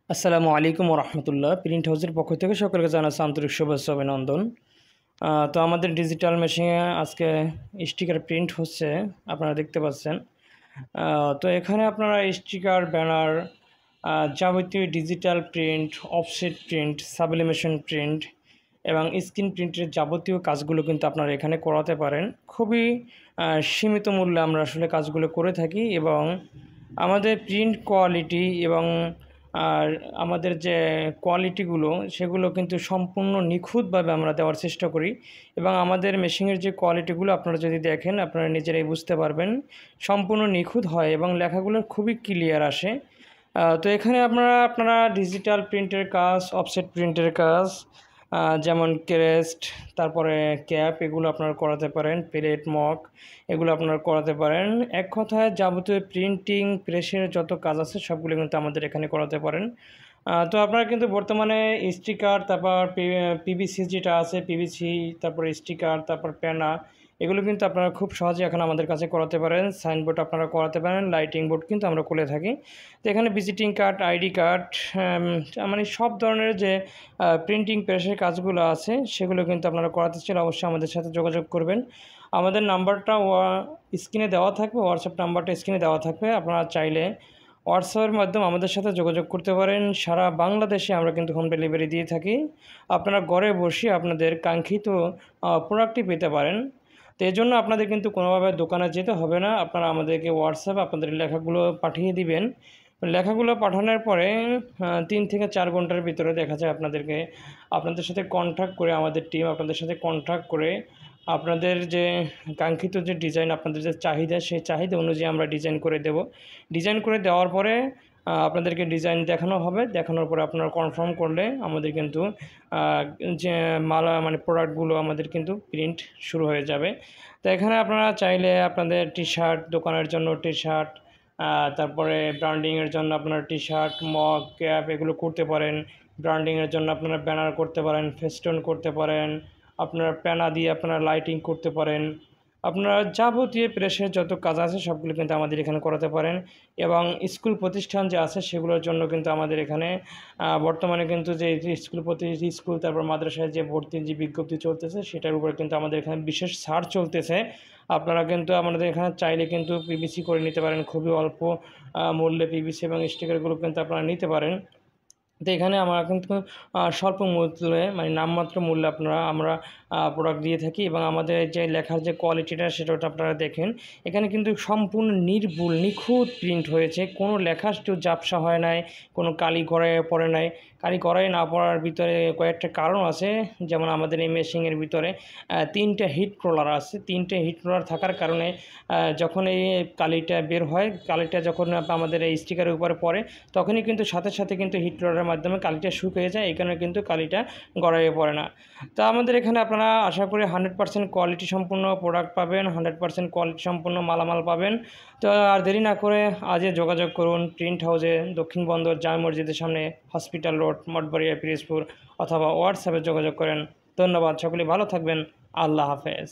আসসালামু আলাইকুম রহমতুল্লাহ। প্রিন্ট হাউসের পক্ষ থেকে সকলকে জানাচ্ছি আন্তরিক শুভেচ্ছা অভিনন্দন। তো আমাদের ডিজিটাল মেশিনে আজকে স্টিকার প্রিন্ট হচ্ছে, আপনারা দেখতে পাচ্ছেন। তো এখানে আপনারা স্টিকার, ব্যানার, যাবতীয় digital print, offset print, sublimation print এবং স্ক্রিন প্রিন্টের যাবতীয় কাজগুলো কিন্তু আপনারা এখানে করাতে পারেন। খুবই সীমিত মূল্যে আমরা আসলে কাজগুলো করে থাকি এবং আমাদের প্রিন্ট কোয়ালিটি এবং আর আমাদের যে কোয়ালিটিগুলো সেগুলো কিন্তু সম্পূর্ণ নিখুঁতভাবে আমরা দেওয়ার চেষ্টা করি এবং আমাদের মেশিনের যে কোয়ালিটিগুলো আপনারা যদি দেখেন আপনারা নিজেরাই বুঝতে পারবেন, সম্পূর্ণ নিখুঁত হয় এবং লেখাগুলো খুবই ক্লিয়ার আসে। তো এখানে আপনারা ডিজিটাল প্রিন্টের কাজ, অফসেট প্রিন্টের কাজ, যেমন ক্রেস্ট, তারপরে ক্যাপ, এগুলো আপনারা করাতে পারেন। প্লেট, মক, এগুলো আপনারা করাতে পারেন। এক কথায় যাবতীয় প্রিন্টিং প্রেসের যত কাজ আছে সবগুলো কিন্তু আমাদের এখানে করাতে পারেন। তো আপনারা কিন্তু বর্তমানে স্টিকার, তারপর পিভিসি যেটা আছে পিভিসি, তারপরে স্টিকার, তারপর পেনা, এগুলো কিন্তু আপনারা খুব সহজে এখন আমাদের কাছে করাতে পারেন। সাইনবোর্ড আপনারা করাতে পারেন, লাইটিং বোর্ড কিন্তু আমরা খুলে থাকি। তো এখানে ভিজিটিং কার্ড, আইডি কার্ড, মানে সব ধরনের যে প্রিন্টিং প্রেসের কাজগুলো আছে সেগুলো কিন্তু আপনারা করাতে চাইলে অবশ্যই আমাদের সাথে যোগাযোগ করবেন। আমাদের নাম্বারটা স্ক্রিনে দেওয়া থাকবে, হোয়াটসঅ্যাপ নাম্বারটা স্ক্রিনে দেওয়া থাকবে। আপনারা চাইলে হোয়াটসঅ্যাপের মাধ্যমে আমাদের সাথে যোগাযোগ করতে পারেন। সারা বাংলাদেশে আমরা কিন্তু হোম ডেলিভারি দিয়ে থাকি। আপনারা ঘরে বসে আপনাদের কাঙ্ক্ষিত প্রোডাক্টটি পেতে পারেন। তো এই জন্য আপনাদের কিন্তু কোনোভাবে দোকানে যেতে হবে না। আপনারা আমাদেরকে হোয়াটসঅ্যাপে আপনাদের লেখাগুলো পাঠিয়ে দিবেন। লেখাগুলো পাঠানোর পরে 3 থেকে 4 ঘন্টার ভিতরে দেখা যায় আপনাদের সাথে কন্ট্যাক্ট করে, আমাদের টিম আপনাদের সাথে কন্ট্যাক্ট করে আপনাদের যে কাঙ্ক্ষিত যে ডিজাইন, আপনাদের যে চাহিদা, সেই চাহিদা অনুযায়ী আমরা ডিজাইন করে দেব। ডিজাইন করে দেওয়ার পরে আপনাদেরকে ডিজাইন দেখানো হবে। দেখানোর পরে আপনারা কনফার্ম করলে আমাদের কিন্তু যে মানে প্রোডাক্টগুলো আমাদের কিন্তু প্রিন্ট শুরু হয়ে যাবে। তো এখানে আপনারা চাইলে আপনাদের টি শার্ট, দোকানের জন্য টি শার্ট, তারপরে ব্র্যান্ডিংয়ের জন্য আপনারা টি শার্ট, মগ, ক্যাপ, এগুলো করতে পারেন। ব্র্যান্ডিংয়ের জন্য আপনারা ব্যানার করতে পারেন, ফেস্টুন করতে পারেন, আপনার প্যানা দিয়ে আপনারা লাইটিং করতে পারেন। আপনারা যাবতীয় প্রেসের যত কাজ আছে সবগুলো কিন্তু আমাদের এখানে করাতে পারেন। এবং স্কুল প্রতিষ্ঠান যে আছে সেগুলোর জন্য কিন্তু আমাদের এখানে বর্তমানে কিন্তু যে স্কুল, তারপর মাদ্রাসায় যে ভর্তির যে বিজ্ঞপ্তি চলতেছে সেটার উপরে কিন্তু আমাদের এখানে বিশেষ ছাড় চলতেছে। আপনারা কিন্তু আমাদের এখানে চাইলে কিন্তু পিভিসি করে নিতে পারেন, খুবই অল্প মূল্যে পিভিসি এবং স্টিকারগুলো কিন্তু আপনারা নিতে পারেন। তো এখানে আমরা কিন্তু স্বল্প মূল্যে, মানে নামমাত্র মূল্যে আমরা প্রোডাক্ট দিয়ে থাকি এবং আমাদের যে লেখার যে কোয়ালিটিটা সেটা আপনারা দেখেন। এখানে কিন্তু সম্পূর্ণ নির্ভুল নিখুঁত প্রিন্ট হয়েছে, কোনো লেখা একটু ঝাপসা হয় নাই, কোনো কালি গড়াইয়ে পড়ে নাই। কালি গড়াই না পড়ার ভিতরে কয়েকটা কারণ আছে। যেমন আমাদের এই মেশিনের ভিতরে 3টে হিট রোলার আছে। 3টে হিট রোলার থাকার কারণে যখন এই কালিটা বের হয়, কালিটা যখন আমাদের এই স্টিকারের উপরে পড়ে তখনই কিন্তু সাথে সাথে কিন্তু হিট রোলারের মাধ্যমে কালিটা শুকিয়ে যায়। এই কারণে কিন্তু কালিটা গড়াইয়ে পড়ে না। তো আমাদের এখানে আপনারা আশা করি 100% কোয়ালিটি সম্পূর্ণ প্রোডাক্ট পাবেন, 100% কোয়ালিটি সম্পূর্ণ মালামাল পাবেন। তো আর দেরি না করে আজই যোগাযোগ করুন প্রিন্ট হাউসে, দক্ষিণ বন্দর জামে মসজিদের সামনে, হসপিটাল রোড, মঠবাড়িয়া, পিরোজপুর, অথবা হোয়াটসঅ্যাপে যোগাযোগ করেন। ধন্যবাদ। সকলে ভালো থাকবেন। আল্লাহ হাফেজ।